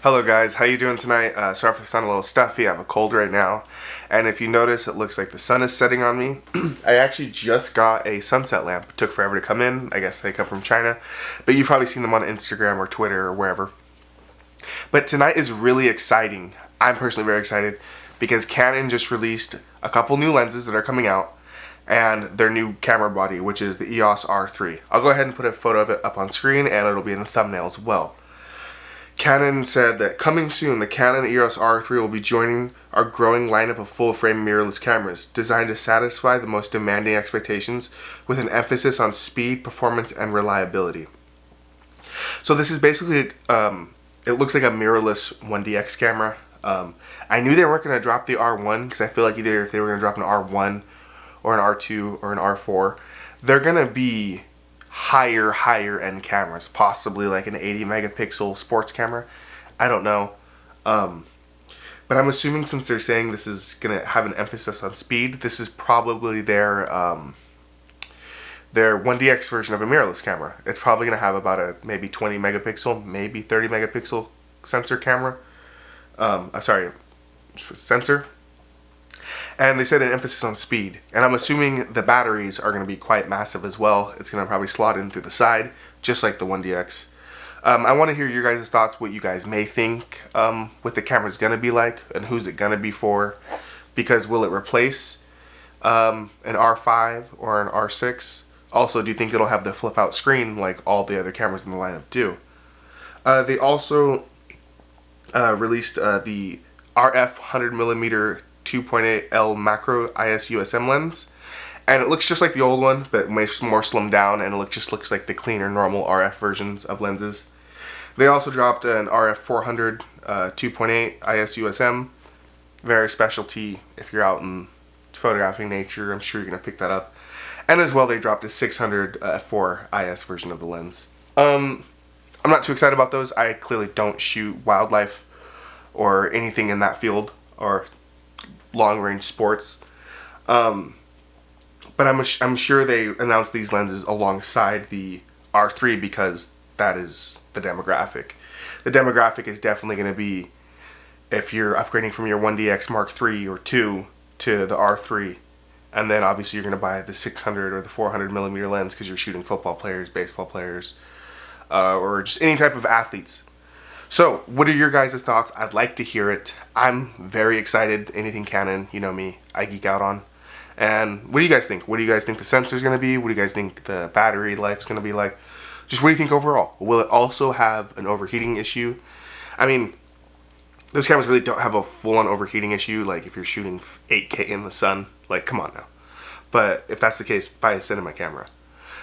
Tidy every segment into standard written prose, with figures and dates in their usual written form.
Hello guys, how you doing tonight? Sorry if I sound a little stuffy, I have a cold right now. And if you notice, it looks like the sun is setting on me. I actually just got a sunset lamp. It took forever to come in. I guess they come from China. But you've probably seen them on Instagram or Twitter or wherever. But tonight is really exciting. I'm personally very excited because Canon just released a couple new lenses that are coming out and their new camera body, which is the EOS R3. I'll go ahead and put a photo of it up on screen and it'll be in the thumbnail as well. Canon said that coming soon, the Canon EOS R3 will be joining our growing lineup of full-frame mirrorless cameras, designed to satisfy the most demanding expectations with an emphasis on speed, performance, and reliability. So this is basically, it looks like a mirrorless 1DX camera. I knew they weren't going to drop the R1 because I feel like either if they were going to drop an R1 or an R2 or an R4, they're going to be higher end cameras, possibly like an 80 megapixel sports camera. I don't know, but I'm assuming since they're saying this is gonna have an emphasis on speed, this is probably their 1DX version of a mirrorless camera. It's probably gonna have about a maybe 20 megapixel, maybe 30 megapixel sensor camera. Sensor. And they said an emphasis on speed. And I'm assuming the batteries are going to be quite massive as well. It's going to probably slot in through the side, just like the 1DX. I want to hear your guys' thoughts, what you guys may think what the camera's going to be like, and who's it going to be for. Because will it replace an R5 or an R6? Also, do you think it'll have the flip-out screen like all the other cameras in the lineup do? They also released the RF 100mm 2.8L macro IS-USM lens, and it looks just like the old one, but more slimmed down, and it just looks like the cleaner normal RF versions of lenses. They also dropped an RF 400 2.8 IS-USM, very specialty if you're out in photographing nature. I'm sure you're gonna pick that up. And as well, they dropped a 600 f4 IS version of the lens. I'm not too excited about those. I clearly don't shoot wildlife or anything in that field or long-range sports, but I'm sure they announced these lenses alongside the R3 because that is the demographic. The demographic is definitely going to be if you're upgrading from your 1DX Mark III or 2 to the R3, and then obviously you're going to buy the 600 or the 400 millimeter lens because you're shooting football players, baseball players, or just any type of athletes. So, what are your guys' thoughts? I'd like to hear it. I'm very excited. Anything Canon, you know me, I geek out on. And what do you guys think? What do you guys think the sensor's going to be? What do you guys think the battery life's going to be like? Just what do you think overall? Will it also have an overheating issue? I mean, those cameras really don't have a full-on overheating issue, like if you're shooting 8K in the sun. Like, come on now. But if that's the case, buy a cinema camera.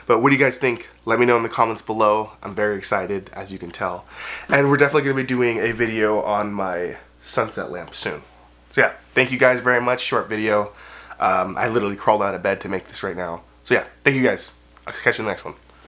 But what do you guys think? Let me know in the comments below. I'm very excited, as you can tell. And we're definitely going to be doing a video on my sunset lamp soon. So yeah, thank you guys very much. Short video. I literally crawled out of bed to make this right now. So yeah, thank you guys. I'll catch you in the next one.